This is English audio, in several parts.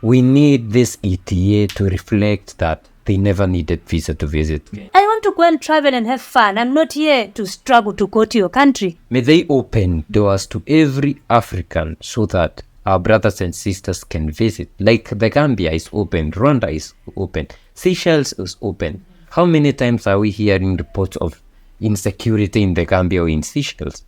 we need this ETA to reflect that they never needed visa to visit. I want to go and travel and have fun. I'm not here to struggle to go to your country. May they open doors to every African so that our brothers and sisters can visit. Like the Gambia is open, Rwanda is open, Seychelles is open. How many times are we hearing reports of insecurity in the Gambia or in Seychelles?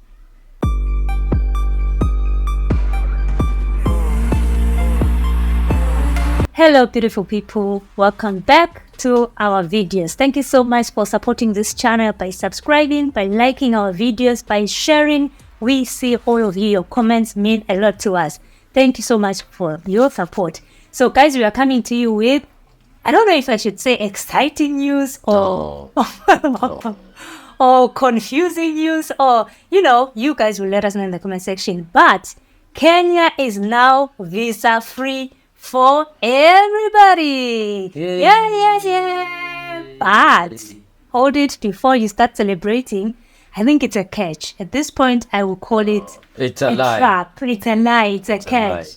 Hello beautiful people, welcome back to our videos. Thank you so much for supporting this channel by subscribing, by liking our videos, by sharing. We see all of you, your comments mean a lot to us. Thank you so much for your support. So guys, we are coming to you with, I don't know if I should say exciting news or or confusing news, or you guys will let us know in the comment section. But Kenya is now visa free for everybody. Yeah. But hold it before you start celebrating. I think it's a catch. At this point, I will call it It's a lie. trap. It's a lie. It's a catch.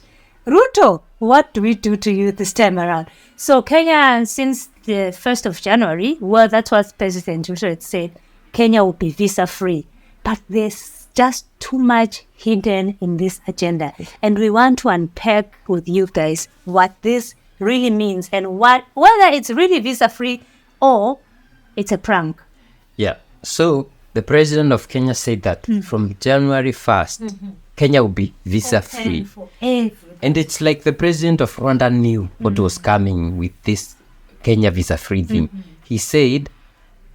Ruto, what do we do to you this time around? So Kenya, since the 1st of January, well, that's what President Ruto had said, Kenya will be visa free. But there's just too much hidden in this agenda, and we want to unpack with you guys what this really means and whether it's really visa free or it's a prank. Yeah, so the president of Kenya said that from January 1st, Kenya will be visa free. And it's like the president of Rwanda knew what was coming with this Kenya visa free thing. He said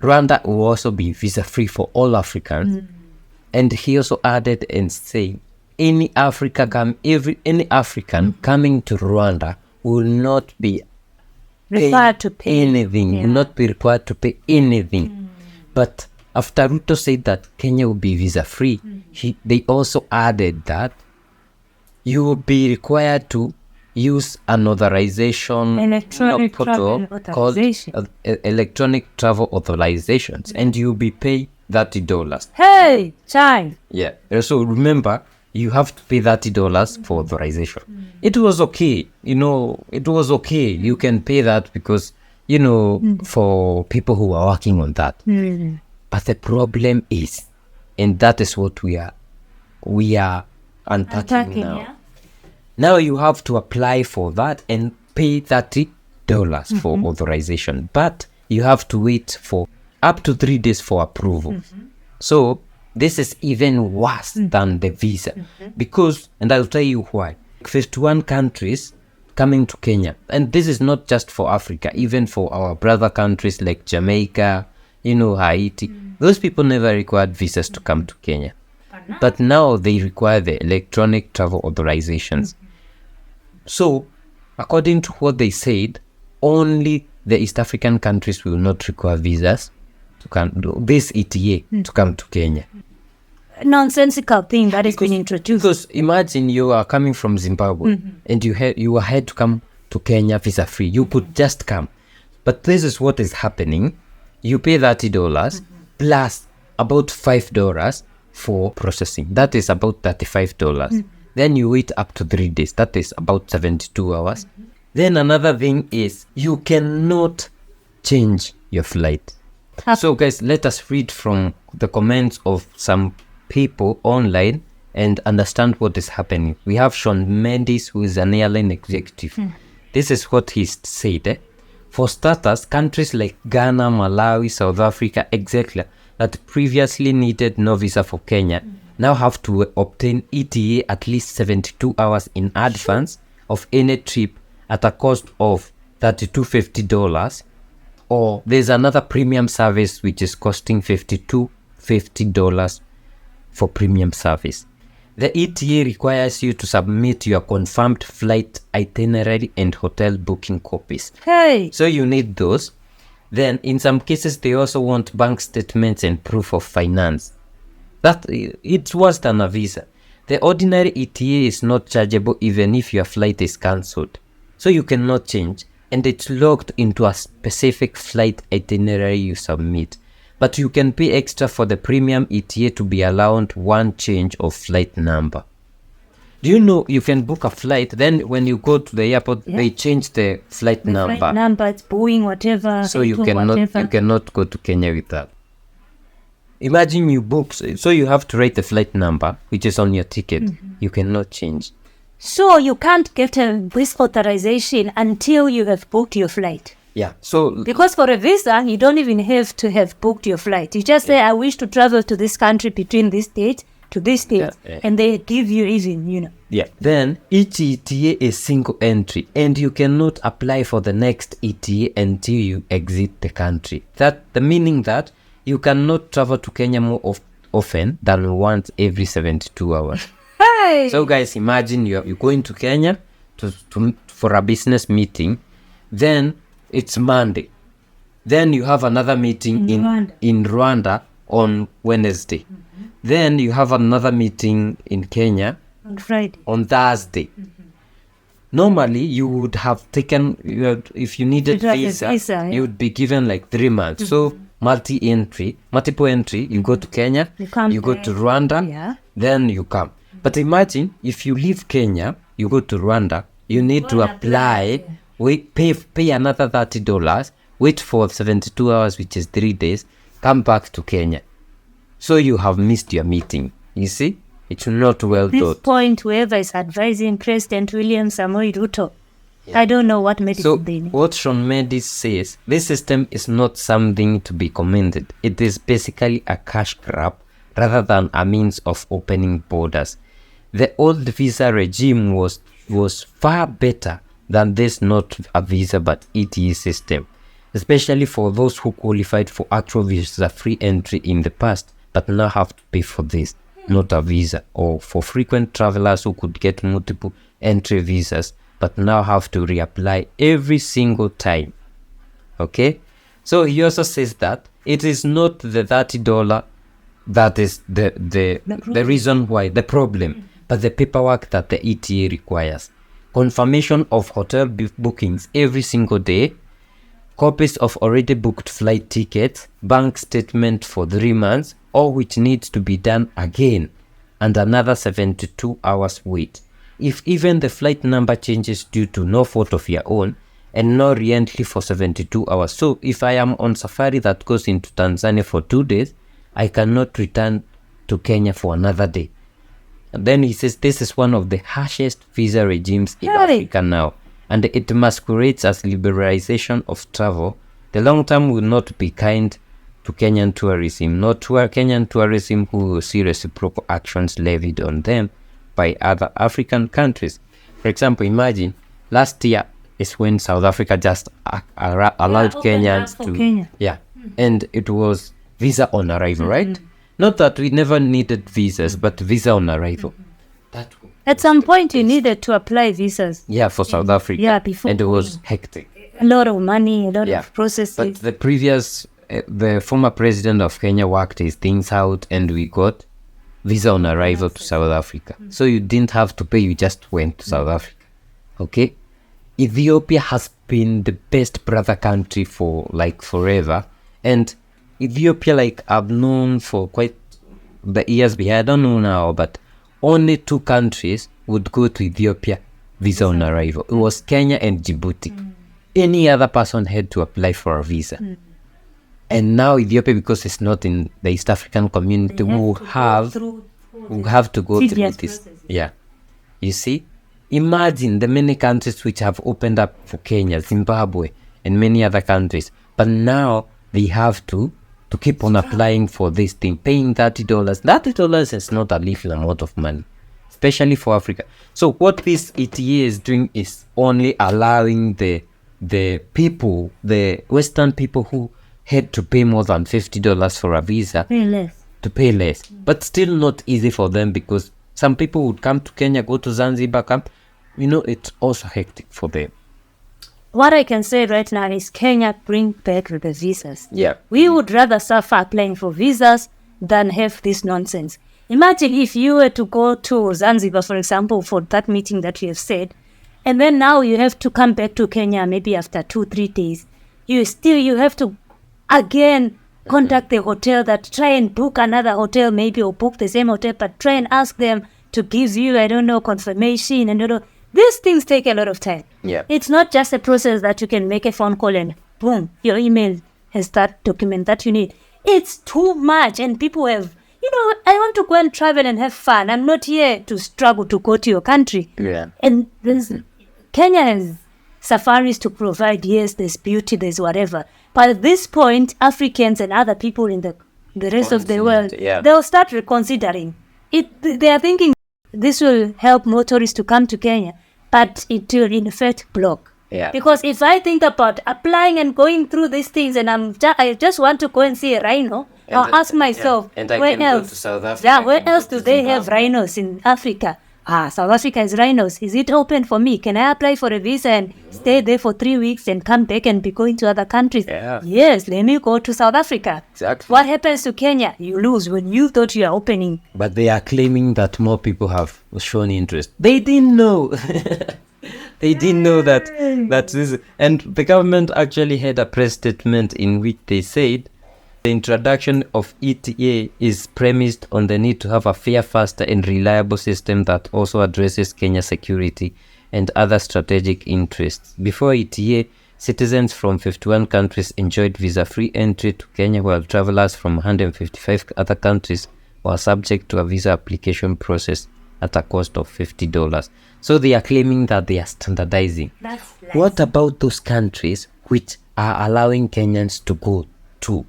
Rwanda will also be visa free for all Africans. And he also added and said, any African coming to Rwanda will not be Required to pay anything. Will not be required to pay anything. But after Ruto said that Kenya will be visa free, they also added that you will be required to use an authorization Electronic travel called authorization. electronic travel authorizations, and you'll be paid $30. Hey, child. Yeah. So remember, you have to pay $30 for authorization. It was okay. It was okay. You can pay that because, for people who are working on that. But the problem is, and that is what we are unpacking now. Yeah? Now you have to apply for that and pay $30 for authorization. But you have to wait for up to 3 days for approval. So this is even worse than the visa because, and I'll tell you why, 51 countries coming to Kenya, and this is not just for Africa, even for our brother countries like Jamaica, Haiti. Those people never required visas to come to Kenya, but now they require the electronic travel authorizations. So according to what they said, only the East African countries will not require visas to come do this ETA to come to Kenya. Nonsensical thing that has been introduced. Because imagine you are coming from Zimbabwe and you had to come to Kenya visa free. You could just come. But this is what is happening. You pay $30 plus about $5 for processing. That is about $35. Then you wait up to 3 days. That is about 72 hours. Then another thing is you cannot change your flight. So guys, let us read from the comments of some people online and understand what is happening. We have Sean Mendes, who is an airline executive. This is what he said. For starters, countries like Ghana, Malawi, South Africa, etc., that previously needed no visa for Kenya, now have to obtain ETA at least 72 hours in advance of any trip at a cost of $32.50. Or there's another premium service which is costing $52.50 for premium service. The ETA requires you to submit your confirmed flight itinerary and hotel booking copies. Hey. So you need those. Then in some cases they also want bank statements and proof of finance. That it's worse than a visa. The ordinary ETA is not chargeable even if your flight is cancelled. So you cannot change, and it's locked into a specific flight itinerary you submit. But you can pay extra for the premium ETA to be allowed one change of flight number. Do you know you can book a flight, then when you go to the airport, they change the flight number. Flight number, it's Boeing, whatever. So you cannot go to Kenya with that. Imagine you book, so you have to write the flight number, which is on your ticket. You cannot change. So you can't get a visa authorization until you have booked your flight. Yeah. So Because for a visa, you don't even have to have booked your flight. You just say, I wish to travel to this country between this date to this date. And they give you even, yeah. Then each ETA is single entry, and you cannot apply for the next ETA until you exit the country. The meaning that you cannot travel to Kenya more often than once every 72 hours. Hey! So guys, imagine you're going to Kenya for a business meeting, then it's Monday. Then you have another meeting in Rwanda on Wednesday. Then you have another meeting in Kenya on Friday, on Thursday. Normally, you would have taken, if you needed visa, you would be given like 3 months. So multiple entry, you go to Kenya, you go to Rwanda, then you come. But imagine if you leave Kenya, you go to Rwanda, you need to apply, pay another $30, wait for 72 hours, which is 3 days, come back to Kenya. So you have missed your meeting. You see? It's not well At this thought. point, whoever is advising President William Samoei Ruto, I don't know what medicine they need. What Sean Mendes says, this system is not something to be commended. It is basically a cash grab rather than a means of opening borders. The old visa regime was far better than this not a visa but ETA system, especially for those who qualified for actual visa-free entry in the past but now have to pay for this, not a visa, or for frequent travelers who could get multiple entry visas but now have to reapply every single time. Okay? So he also says that it is not the $30 that is the reason why, the problem, but the paperwork that the ETA requires. Confirmation of hotel bookings every single day, copies of already booked flight tickets, bank statement for 3 months, all which needs to be done again, and another 72 hours wait. If even the flight number changes due to no fault of your own, and no re-entry for 72 hours. So if I am on safari that goes into Tanzania for 2 days, I cannot return to Kenya for another day. And then he says this is one of the harshest visa regimes in Africa now, and it masquerades as liberalization of travel. The long term will not be kind to Kenyan tourism, not to Kenyan tourism who will see reciprocal actions levied on them by other African countries. For example, imagine last year is when South Africa just allowed Kenyans to Kenya. And it was visa on arrival, right? Not that we never needed visas, but visa on arrival. At some point, you needed to apply visas. Yeah, for South Africa. Yeah, before. And it was hectic. A lot of money, a lot of processes. But the former president of Kenya worked his things out, and we got visa on arrival to South Africa. So you didn't have to pay, you just went to South Africa. Okay? Ethiopia has been the best brother country for like forever. And Ethiopia, like I've known for quite the years behind, I don't know now, but only 2 countries would go to Ethiopia visa on arrival. It was Kenya and Djibouti. Any other person had to apply for a visa. And now Ethiopia, because it's not in the East African community, will have to go through this. Yeah. You see? Imagine the many countries which have opened up for Kenya, Zimbabwe, and many other countries. But now they have to keep on applying for this thing, paying $30. $30 is not a little amount of money, especially for Africa. So what this ETA is doing is only allowing the people, the Western people who had to pay more than $50 for a visa to pay less. But still not easy for them, because some people would come to Kenya, go to Zanzibar, it's also hectic for them. What I can say right now is Kenya, bring back the visas. Yeah. We would rather suffer applying for visas than have this nonsense. Imagine if you were to go to Zanzibar, for example, for that meeting that you have said, and then now you have to come back to Kenya maybe after 2-3 days. You have to again contact the hotel, that try and book another hotel maybe, or book the same hotel, but try and ask them to give you, I don't know, confirmation, and these things take a lot of time. Yeah. It's not just a process that you can make a phone call and boom, your email has that document that you need. It's too much, and people have, I want to go and travel and have fun. I'm not here to struggle to go to your country. Yeah. And Kenya has safaris to provide. Yes, there's beauty, there's whatever. But at this point, Africans and other people in the rest of the world, they'll start reconsidering it. They are thinking this will help more tourists to come to Kenya, but it will in effect block. Yeah. Because if I think about applying and going through these things, and I just want to go and see a rhino, I'll ask myself, where else? Go to South Africa. Yeah, where else do they have rhinos in Africa? South Africa has rhinos. Is it open for me? Can I apply for a visa and stay there for 3 weeks and come back and be going to other countries? Yeah. Yes, let me go to South Africa. Exactly. What happens to Kenya? You lose when you thought you are opening. But they are claiming that more people have shown interest. They didn't know. They didn't know that this. And the government actually had a press statement in which they said the introduction of ETA is premised on the need to have a fair, faster and reliable system that also addresses Kenya's security and other strategic interests. Before ETA, citizens from 51 countries enjoyed visa-free entry to Kenya, while travelers from 155 other countries were subject to a visa application process at a cost of $50. So they are claiming that they are standardizing. That's What about those countries which are allowing Kenyans to go to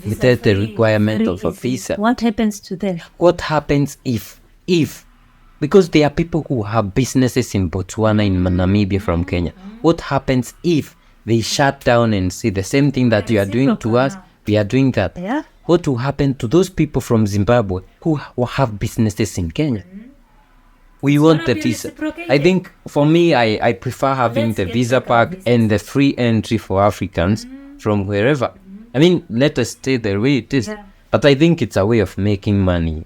without the requirement of a visa? What happens to them? What happens if, because there are people who have businesses in Botswana, in Namibia from Kenya. What happens if they shut down and say the same thing that you are doing to us, we are doing that? Yeah. What will happen to those people from Zimbabwe who have businesses in Kenya? We want the visa. I think for me, I prefer having the visa pack and the free entry for Africans from wherever. I mean, let us stay the way it is. But I think it's a way of making money,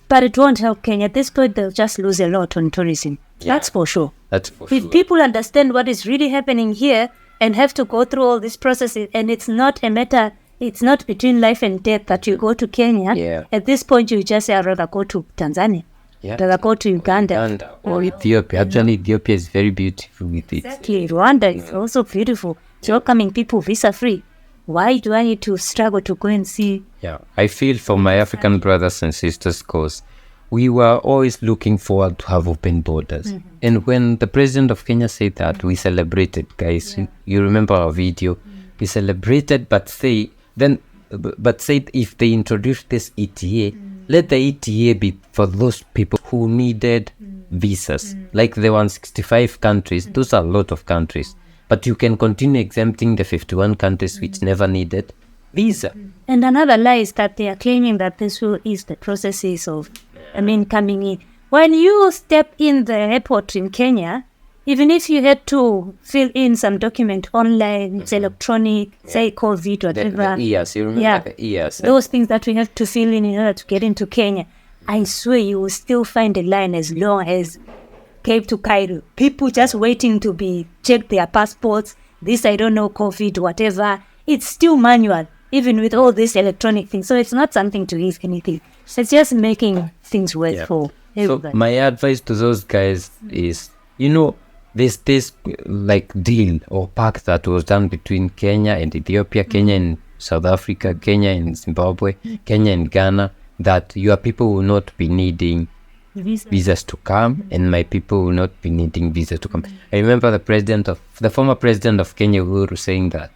But it won't help Kenya. At this point, they'll just lose a lot on tourism. Yeah. That's for sure. That's for If sure. people understand what is really happening here and have to go through all these processes, and it's not a matter, it's not between life and death that you go to Kenya. Yeah. At this point, you just say, I'd rather go to Tanzania. Yeah. Rather go to Uganda. Or Ethiopia. Actually, Ethiopia is very beautiful with it. Exactly. Rwanda is also beautiful. It's welcoming people visa-free. Why do I need to struggle to go and see? Yeah, I feel for my African brothers and sisters, cause we were always looking forward to have open borders. And when the president of Kenya said that, we celebrated, guys. You remember our video? We celebrated, but said if they introduce this ETA, let the ETA be for those people who needed visas. Like the 165 countries, those are a lot of countries. But you can continue exempting the 51 countries which never needed visa. And another lie is that they are claiming that this will ease the processes of, coming in. When you step in the airport in Kenya, even if you had to fill in some document online, it's electronic, say COVID, whatever. The EAS, you remember the EAS? Those things that we have to fill in order to get into Kenya. I swear you will still find a line as long as Cape to Cairo. People just waiting to be checked their passports. This, I don't know, COVID, whatever. It's still manual, even with all these electronic things. So it's not something to ease anything. So it's just making things worse for everybody. So my advice to those guys is, there's this like deal or pact that was done between Kenya and Ethiopia, Kenya and South Africa, Kenya and Zimbabwe, Kenya and Ghana, that your people will not be needing visas to come, and my people will not be needing visas to come. I remember the former president of Kenya, Uhuru, saying that,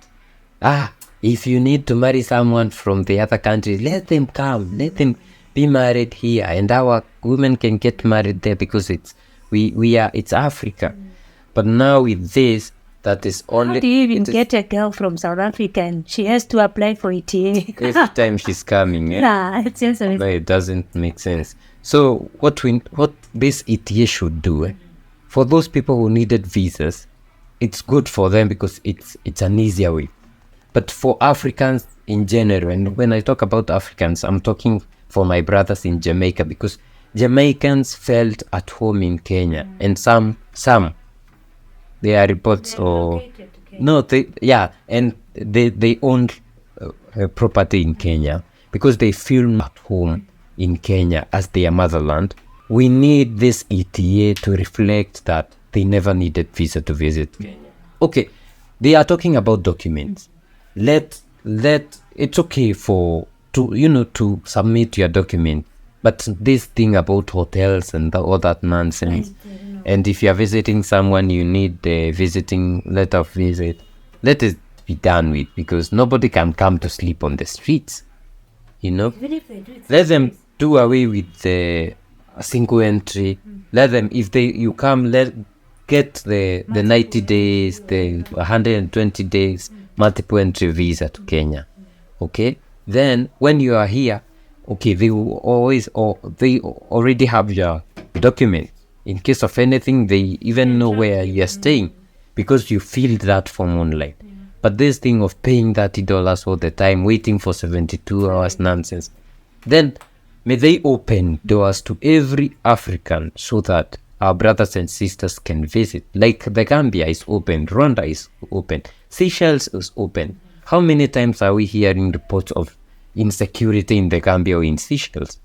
if you need to marry someone from the other country, let them come, let them be married here, and our women can get married there because it's Africa. But now with this, that is only. How do you even get a girl from South Africa and she has to apply for ETA? Every time she's coming, it's just but it doesn't make sense. So what this ETA should do, for those people who needed visas, it's good for them because it's an easier way. But for Africans in general, and when I talk about Africans, I'm talking for my brothers in Jamaica, because Jamaicans felt at home in Kenya, and some there are reports they owned property in Kenya because they feel at home in Kenya as their motherland. we need this ETA to reflect that they never needed visa to visit Kenya. Okay, they are talking about documents. Let it's okay to submit your document, but this thing about hotels and all that nonsense, and if you are visiting someone, you need the visiting letter of visit. Let it be done with, because nobody can come to sleep on the streets. Even if they do it, Let them do away with the single entry. Let them, if you come, get the 90 days, the 120 days multiple entry visa to Kenya. Okay, then when you are here, okay, they already have your document. In case of anything, they even know where you are staying, because you filled that form online. But this thing of paying $30 all the time, waiting for 72 hours nonsense. Then may they open doors to every African so that our brothers and sisters can visit. Like the Gambia is open, Rwanda is open, Seychelles is open. How many times are we hearing reports of insecurity in the Gambia or in Seychelles?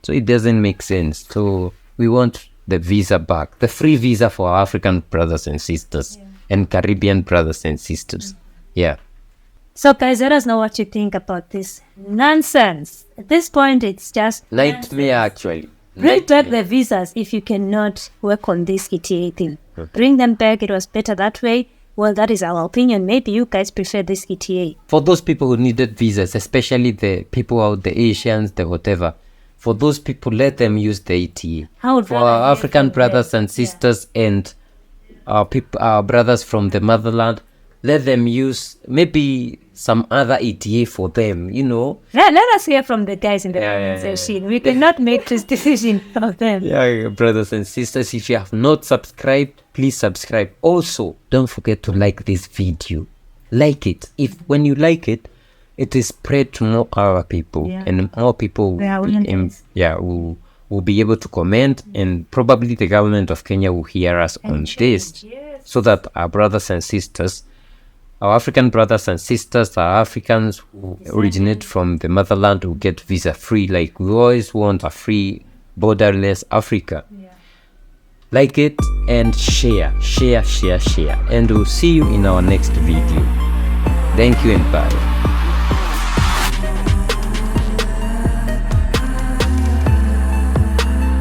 So it doesn't make sense. So we want the visa back, the free visa for our African brothers and sisters and Caribbean brothers and sisters. Yeah. So guys, let us know what you think about this nonsense. At this point, it's just Nightmare, actually. bring back the visas if you cannot work on this ETA thing. Bring them back. It was better that way. Well, that is our opinion. Maybe you guys prefer this ETA. For those people who needed visas, especially the people out, the Asians, the whatever, for those people, let them use the ETA. For our African brothers and sisters and our brothers from the motherland, let them use maybe some other ETA for them, Let us hear from the guys in the comment section. We cannot make this decision for them. Yeah, brothers and sisters, if you have not subscribed, please subscribe. Also, don't forget to like this video. Like it. When you like it, it is spread to more our people, and more people will be able to comment, and probably the government of Kenya will hear us on this, so that our brothers and sisters, our African brothers and sisters, our Africans who originate from the motherland, will get visa free. Like we always want a free, borderless Africa. Like it and share, and we'll see you in our next video. Thank you and bye.